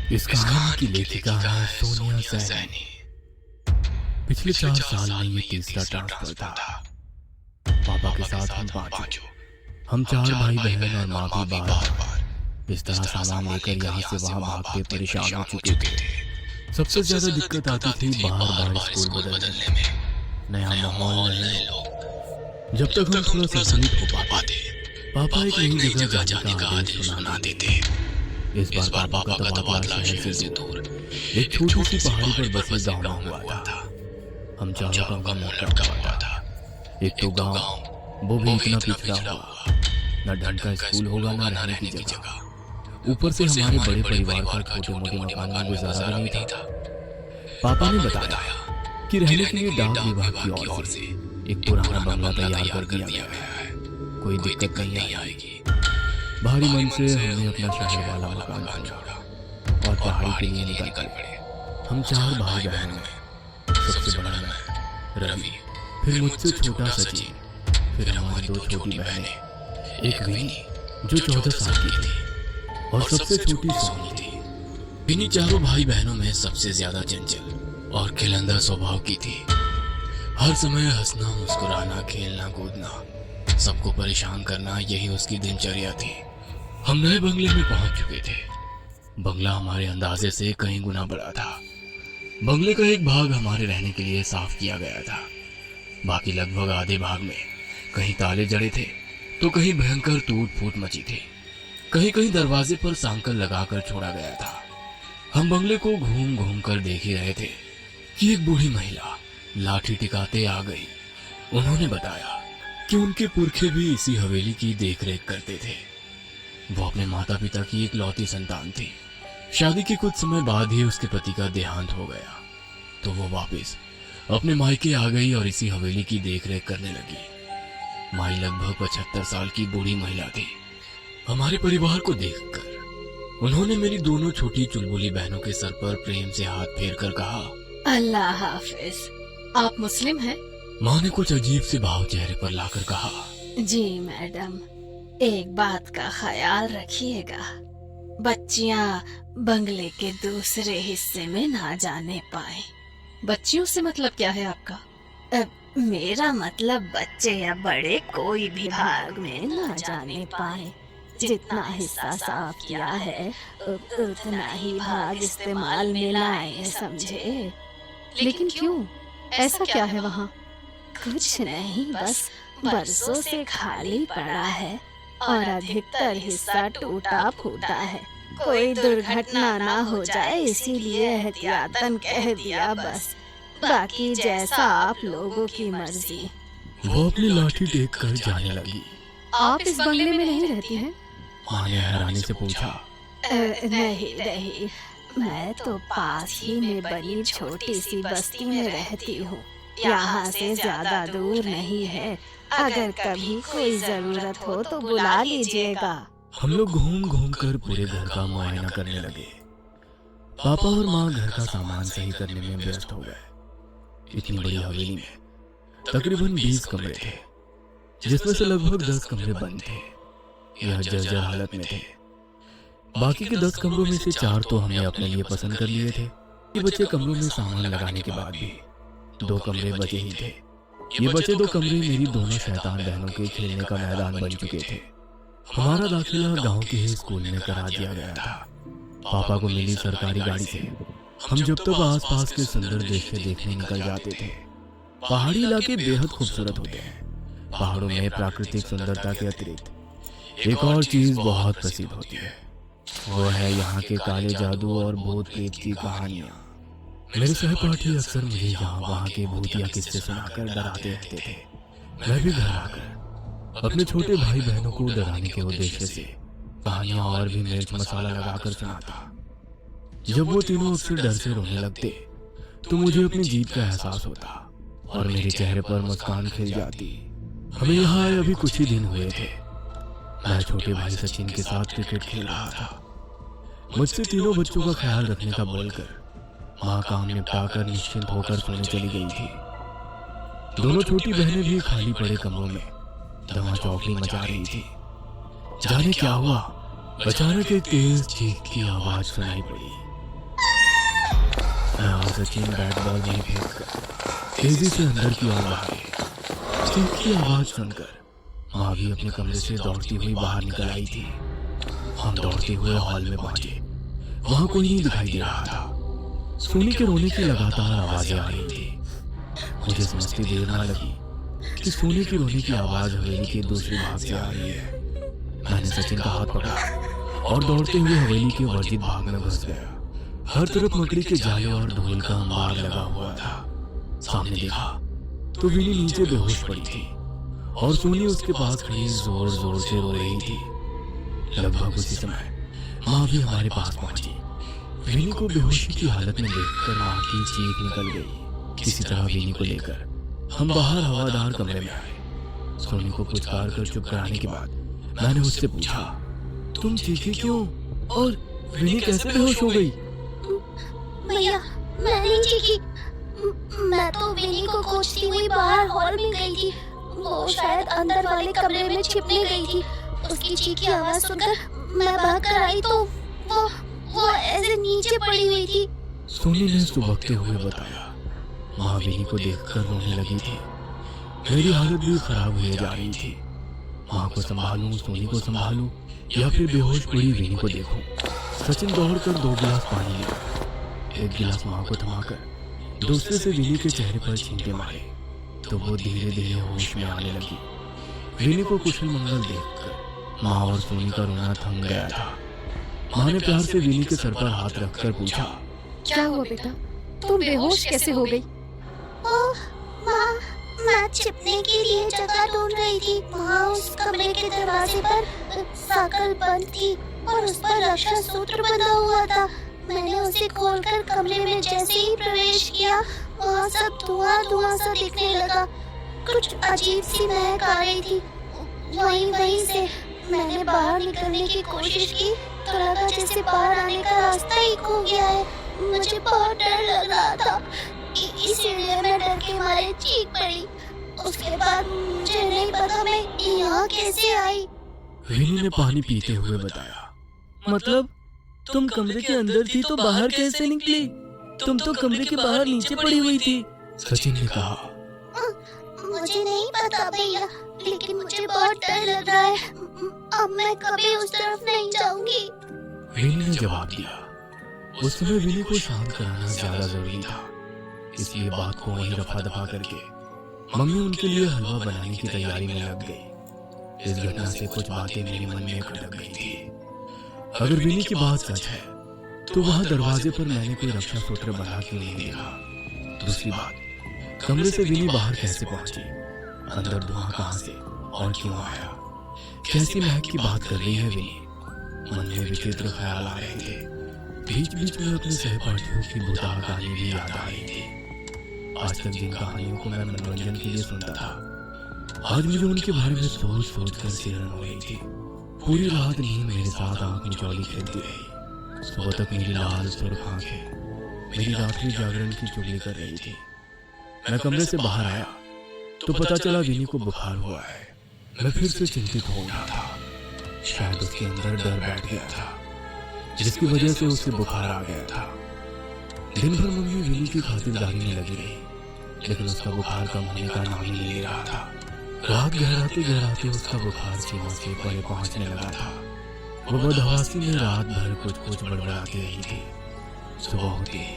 इस कहानी की लेखिका है सोनिया सैनी। पिछले 4 साल में ये तीसरा ट्रांसफर था। पापा के साथ हम पांचों, हम 4 भाई बहन और माँ भी बार इस तरह सामान लेकर यहाँ से वहाँ भागते परेशान हो चुके थे। सबसे ज्यादा दिक्कत आती थी बार बार स्कूल बदलने में, नया माहौल, नए लोग। जब तक हम थोड़ा संतुलित हो पाते, पापा एक नई जगह जाने का आदेश सुनाते थे। इस बार पापा का तबादला शहर से दूर एक छोटी सी पहाड़ी पर बसे गांव में हुआ था। हम चारों का मुंह लटका हुआ था। एक तो गांव, वो भी इतना पिछड़ा हुआ, न ढंग का स्कूल होगा न रहने की जगह। ऊपर से हमारे बड़े परिवार का छोटे मोटे मकान में गुजारा भी नहीं था। पापा ने बताया कि रहने के लिए डाक विभाग की ओर से एक पुराना बंगला तैयार कर दिया गया है, कोई दिक्कत नहीं आएगी। भारी मन से हमने अपना शहर वाला मकान छोड़ा और पहाड़ी के लिए निकल पड़े। हम 4 भाई बहन में सबसे बड़ा मैं, रवि, फिर मुझसे छोटा सचिन, फिर हमारी 2 छोटी बहनें, एक विनी जो 14 साल की थी और सबसे छोटी सोनी थी। विनी चारों भाई बहनों में सबसे ज्यादा चंचल और खिलंदा स्वभाव की थी। हर समय हंसना, मुस्कुराना, खेलना कूदना, सबको परेशान करना, यही उसकी दिनचर्या थी। हम नए बंगले में पहुंच चुके थे। बंगला हमारे अंदाजे से कहीं गुना बड़ा था। बंगले का एक भाग हमारे रहने के लिए साफ किया गया था, बाकी लगभग आधे भाग में कहीं ताले जड़े थे तो कहीं भयंकर टूट फूट मची थी। कहीं कहीं दरवाजे पर सांकल लगाकर छोड़ा गया था। हम बंगले को घूम घूम कर देख ही रहे थे कि एक बूढ़ी महिला लाठी टिकाते आ गई। उन्होंने बताया कि उनके पुरखे भी इसी हवेली की देखरेख करते थे। वो अपने माता पिता की इकलौती संतान थी। शादी के कुछ समय बाद ही उसके पति का देहांत हो गया तो वो वापस अपने मायके आ गई और इसी हवेली की देखरेख करने लगी। माई लगभग 75 साल की बूढ़ी महिला थी। हमारे परिवार को देखकर उन्होंने मेरी दोनों छोटी चुलबुली बहनों के सर पर प्रेम से हाथ फेर कर कहा, अल्लाह हाफिज। आप मुस्लिम हैं? माँ ने कुछ अजीब से भाव चेहरे पर लाकर कहा, जी मैडम, एक बात का ख्याल रखिएगा, बच्चियां बंगले के दूसरे हिस्से में ना जाने पाए। बच्चियों से मतलब क्या है आपका? मेरा मतलब बच्चे या बड़े कोई भी भाग में ना जाने पाए। जितना हिस्सा साफ किया है उतना ही भाग इस्तेमाल में लाए, समझे? लेकिन क्यों? ऐसा क्या है वहाँ? कुछ नहीं, बस बरसों से खाली पड़ा है और अधिकतर हिस्सा टूटा फूटा है। कोई दुर्घटना ना हो जाए इसीलिए एहतियातन कह दिया बस। बाकी जैसा आप लोगों की मर्जी। वो अपनी लाठी टेक कर जाने लगी। आप इस बंगले में नहीं रहती हैं? माँ ने हैरानी से पूछा। नहीं, मैं तो पास ही में बनी छोटी सी बस्ती में रहती हूँ। यहाँ से ज्यादा दूर नहीं है। अगर कभी कोई जरूरत हो तो बुला लीजिएगा। हम लोग घूम घूम कर पूरे घर का मुआयना करने लगे। पापा और माँ घर का सामान सही करने में व्यस्त हो गए। इतनी बड़ी हवेली में तकरीबन 20 कमरे थे, जिसमें से लगभग 10 कमरे बंद थे या जर्जर हालत में थे। बाकी के 10 कमरों में से 4 तो हमने अपने लिए पसंद कर लिए थे। ये बचे कमरों में सामान लगाने के बाद भी 2 कमरे बचे ही थे। ये बचे 2 कमरे मेरी दोनों शैतान बहनों के खेलने का मैदान बन चुके थे। हमारा दाखिला गांव के ही स्कूल में करा दिया गया था। पापा को मिली सरकारी गाड़ी से हम जब तक आसपास के सुंदर दृश्य देखने निकल जाते थे। पहाड़ी इलाके बेहद खूबसूरत होते हैं। पहाड़ों में प्राकृतिक सुंदरता के अतिरिक्त एक और चीज बहुत प्रसिद्ध होती है, वो है यहाँ के काले जादू और भूत प्रेत की कहानियाँ। मेरे सहपाठी अक्सर मुझे यहाँ वहाँ के भूतिया किस्से सुनाकर डराते रहते थे। मैं भी घर आकर अपने छोटे भाई बहनों को डराने के उद्देश्य से कहानियाँ और भी मिर्च मसाला लगाकर सुनाता। जब वो तीनों अक्सर डर से रोने लगते तो मुझे अपनी जीत का एहसास होता और मेरे चेहरे पर मुस्कान खिल जाती। हमें यहाँ आए अभी कुछ ही दिन हुए थे। मैं छोटे भाई सचिन के साथ क्रिकेट खेल रहा था। मुझसे तीनों बच्चों का ख्याल रखने का बोलकर माँ काम निपटाकर निश्चिंत होकर सोने चली गई थी। दोनों छोटी बहनें भी खाली पड़े कमरों में धमा चौकड़ी मचा रही थी। जाने क्या हुआ, अचानक एक तेज चीख की आवाज सुनाई पड़ी। मैं और सचिन बैट बॉल वहीं फेंक कर तेजी से अंदर की ओर भागे। चीख की आवाज सुनकर माँ भी अपने कमरे से दौड़ती हुई बाहर निकल आई थी। हम दौड़ते हुए हॉल में पहुंचे। वहां कोई नहीं दिखाई दे रहा था। सोनी के रोने की लगातार आवाजें आ रही थी। मुझे समझती देर ना लगी कि सोनी की रोने की आवाज हवेली के दूसरे भाग से आ रही है। मैंने सचिन का हाथ पकड़ा और दौड़ते हुए हवेली के वर्जित भाग में घुस गया। हर तरफ मकड़ी के जाले और ढोल का अंबार लगा हुआ था। सामने देखा तो विनी नीचे बेहोश पड़ी थी और सोनी उसके पास खड़ी जोर जोर से रो रही थी। लगभग उसी समय माँ भी हमारे पास पहुंची। विनी को बेहोशी की हालत में देखकर माँ की चीख निकल गई। किसी तरह विनी को लेकर हम बाहर हवादार कमरे में आए। सोनी को पुचकार कर चुप कराने के बाद मैंने उससे पूछा, तुम चीखी क्यों और विनी कैसे बेहोश हो गई? भैया मैं नहीं चीखी, मैं तो विनी को खोजती हुई बाहर हॉल में गई थी। वो शायद अंदर वाले कमरे में छिपने गई थी। उसकी चीख की आवाज सुनकर मैं भाग कर आई तो वो ऐसे नीचे पड़ी हुई थी। सोनी ने सुबकते हुए बताया। माँ विनी को देखकर रोने लगी थी। मेरी हालत भी खराब हुई जा रही थी। माँ को संभालूं, सोनी को संभालूं या फिर बेहोश पड़ी विनी को देखूं। सचिन दौड़कर 2 गिलास पानी लिया। एक गिलास माँ को थमाकर दूसरे से विनी के चेहरे पर छींटे मारे तो वो धीरे धीरे होश में आने लगी। विनी को कुशल मंगल देखकर माँ और सोनी का रोना थम गया था। माँ ने प्यार से विनी के सर पर हाथ रखकर पूछा, क्या हुआ बेटा, तुम बेहोश कैसे हो गई? ओह माँ, मैं छिपने के लिए जगह ढूंढ रही थी। वहाँ उस कमरे के दरवाजे पर साकल बंद थी और उस पर रक्षा सूत्र बंधा हुआ था। मैंने उसे खोलकर कमरे में जैसे ही प्रवेश किया, वहाँ सब धुआं सा दिखने लगा। कुछ अजीब सी महक आ रही थी। वहीं से मैंने बाहर निकलने की कोशिश की तो लगा जैसे बाहर आने का रास्ता ही खो गया है। मुझे बहुत डर लग रहा था, इसीलिए मैं डर के मारे चीख पड़ी। उसके बाद मुझे नहीं पता मैं यहाँ कैसे आई। विनी ने पानी पीते हुए बताया। मतलब तुम कमरे के अंदर थी तो बाहर कैसे निकली? तुम तो कमरे के बाहर नीचे पड़ी हुई थी। सचिन ने कहा। मुझे नहीं पता भैया, लेकिन मुझे बहुत डर लग रहा है। अब मैं कभी उस तरफ नहीं जाऊंगी। विनी ने जवाब दिया। उस समय विनी को शांत कराना ज्यादा जरूरी था, इसलिए बात को वहीं रफा दफा करके मम्मी उनके लिए हलवा बनाने की तैयारी में लग गई। इस घटना से कुछ बातें मेरे मन में खटक गई थी। अगर विनी की बात सच है तो वहां दरवाजे पर मैंने कोई रक्षा सूत्र बना क्यों नहीं देखा? दूसरी बात, कमरे से विनी बाहर कैसे पहुंची? अंदर धुआं कहां से और क्यों आया? कैसी महक की बात कर रही है विनी? मन में विचित्र ख्याल आ रहे थे। बीच बीच में अपने सहपाठियों की भूतहा कहानी भी याद आ रही थी। आज तक जिन कहानियों को मैं मनोरंजन के लिए सुनता था, आज मुझे उनके बारे में सोच सोच कर सिहरन हो रही थी। पूरी रात नींद मेरे साथ आंख मिचौली खेलती रही। सुबह तक मेरी लाल सुर्ख आंखें मेरी रात्रि जागरण की चुगली कर रही थी। मैं कमरे से बाहर आया तो पता चला विनी को बुखार हुआ है। मैं फिर से चिंतित हो उठा था। शायद उसके अंदर डर बैठ गया था, जिसकी वजह से उसे बुखार आ गया था। दिन भर मम्मी विनी की खातिरदारी में लगी रही, लेकिन उसका बुखार कम होने का नाम ही नहीं ले रहा था। रात गहराते गहराते उसका बुखार सीमा से परे पहुंचने लगा था। वो बदहवासी में रात भर कुछ बड़बड़ाती रही थी। सुबह होती ही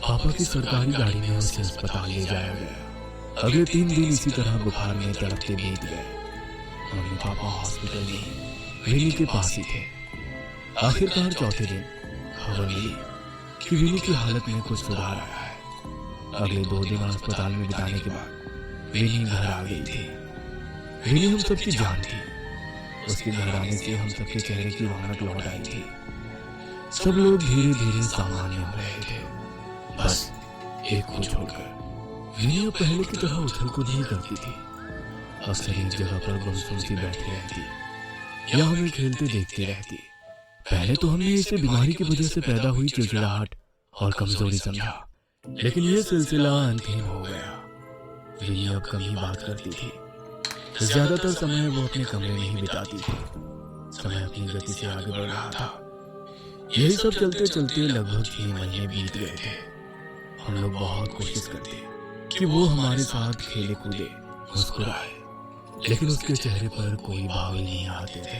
पापा की सरकारी गाड़ी में उसे अस्पताल ले जाया गया। अगले 3 दिन इसी तरह बुखार में तड़पते बीत गए। मम्मी पापा हॉस्पिटल में विनी के पास ही थे। आखिरकार चौथे दिन खबर मिली कि विनी की हालत में कुछ सुधार आया है। अगले 2 दिन अस्पताल में बिताने के बाद विनी घर आ गई थी। विनी हम सबकी जान थी। उसके घर आने से हम सबके चेहरे की रौनक लौट आई थी। सब लोग धीरे धीरे सामान्य हो रहे थे, बस एक को छोड़कर। विनी अब पहले की तरह उछल कूद नहीं करती थी। अक्सर एक जगह पर गुमसुम सी बैठी रहती या हमें खेलते देखती रहती। पहले तो हमने इसे बीमारी की वजह से पैदा हुई चिड़चिड़ाहट और कमजोरी समझा, लेकिन यह सिलसिला अंतहीन हो गया। विनी अब कम ही बात करती थी। ज्यादातर समय वो अपने कमरे में ही बिताती थी। समय अपनी गति से आगे बढ़ रहा था। यही सब चलते चलते लगभग 6 महीने बीत गए थे। हम लोग बहुत कोशिश करते कि वो हमारे साथ खेले कूदे, मुस्कुराए, लेकिन उसके चेहरे पर कोई भाव ही नहीं आते थे।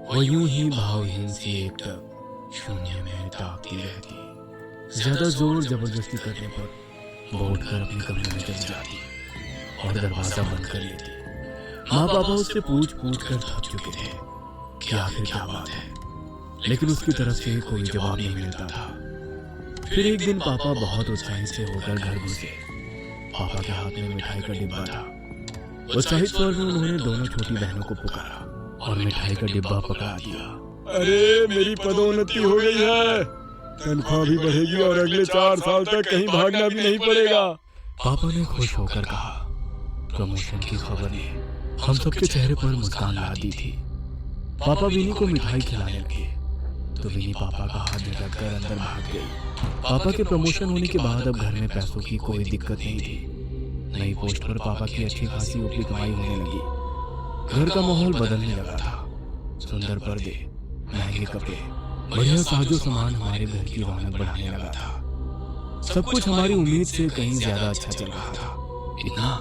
वो यूं ही भावहीन सी एकटक शून्य में ताकती रहती। ज्यादा जोर जबरदस्ती करने पर वो उठकर अपने कमरे में चली जाती और दरवाजा बंद कर लेती। माँ पापा उससे पूछ कर थक चुके थे कि आखिर क्या बात है, लेकिन उसकी तरफ से कोई जवाब नहीं मिलता था। फिर एक दिन पापा बहुत उत्साहित से होकर घर घुसे। पापा के हाथ में मिठाई का डिब्बा था। उत्साहित स्वर में उन्होंने दोनों छोटी बहनों को पुकारा और मिठाई का डिब्बा पकड़ा दिया। अरे मेरी पदोन्नति हो गई है, तनख्वाह भी बढ़ेगी और अगले 4 साल तक कहीं भागना भी नहीं पड़ेगा। पापा ने खुश होकर कहा। प्रमोशन की खबर ने हम सबके चेहरे पर मुस्कान ला दी थी। पापा विनी को मिठाई खिलाने लगे तो विनी पापा का हाथ झटक कर अंदर भाग गई। पापा के प्रमोशन होने के बाद अब घर में पैसों की कोई दिक्कत नहीं थी। नई पोस्ट पर पापा की अच्छी खासी ऊपरी कमाई होने लगी। घर का माहौल बदलने लगा था। सुंदर पर्दे, महंगे कपड़े, बढ़िया साजो सामान हमारे घर की रौनक बढ़ाने लगा था। सब कुछ हमारी उम्मीद से कहीं ज्यादा अच्छा चल रहा था। इतना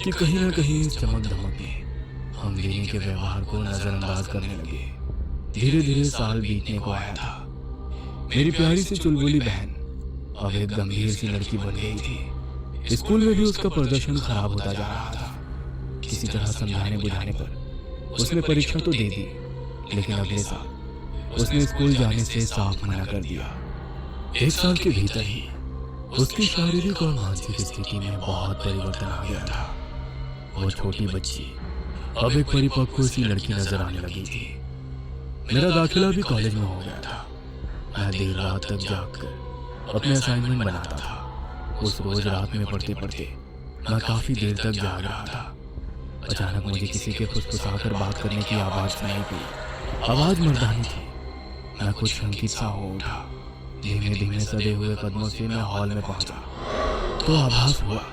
कि कहीं ना कहीं इस चमक धमक में हम विनी के व्यवहार को नजरअंदाज करने लगे। धीरे धीरे साल बीतने को आया था। मेरी प्यारी सी चुलबुली बहन अब एक गंभीर सी लड़की बन गई थी। स्कूल में भी उसका प्रदर्शन खराब होता जा रहा था। किसी तरह समझाने बुझाने पर उसने परीक्षा तो दे दी, लेकिन अगले साल उसने स्कूल जाने से साफ मना कर दिया। 1 साल के भीतर ही उसकी शारीरिक और मानसिक स्थिति में बहुत परिवर्तन आ गया था। वो छोटी बच्ची अब एक परिपक्व सी लड़की नजर आने लगी थी। मेरा दाखिला भी कॉलेज में हो गया था। मैं देर रात तक जागकर अपने असाइनमेंट बनाता था। उस रोज रात में पढ़ते पढ़ते मैं काफी देर तक जाग रहा था। अचानक मुझे किसी के फुसफुसाकर बात करने की आवाज सुनाई दी। आवाज मर्दानी थी। मैं कुछ शंकित सा हो उठा। धीमे धीमे सदे हुए कदमों से मैं हॉल में पहुंचा तो आभास हुआ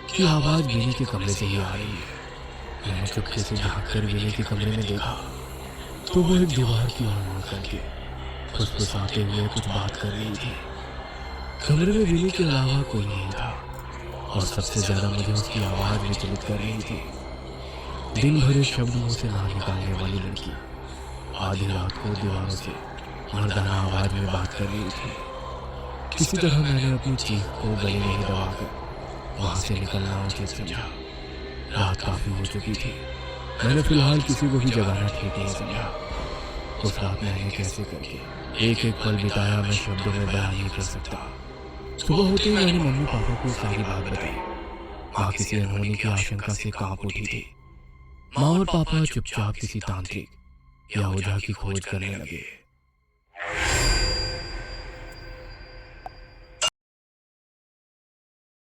कि आवाज विनी के कमरे से ही आ रही है। मैंने चुपके से झांककर विनी के कमरे में देखा तो वो एक दीवार की ओर मुड़ करके फुसफुसाते हुए कुछ बात कर रही थी। कमरे में विनी के अलावा कोई नहीं था और सबसे ज्यादा मुझे उसकी आवाज विचलित कर रही थी। दिन भर एक शब्द मुंह से ना निकालने वाली लड़की आधी रात को दीवारों से मर्दाना आवाज में बात कर रही थी। किसी तरह मैंने अपनी चीख को गले में ही दबाकर वहां से निकलना उचित समझा। रात काफी हो चुकी थी। मैंने फिलहाल किसी को भी जगाना ठीक नहीं समझा। उस रात मैंने कैसे करके एक एक पल बिताया मैं शब्दों में बयान नहीं कर सकता। सुबह होते ही मैंने मम्मी पापा को सारी बात बताई। माँ किसी अनहोनी की आशंका से कांप उठी थी। माँ और पापा चुपचाप किसी तांत्रिक या ओझा की खोज करने लगे।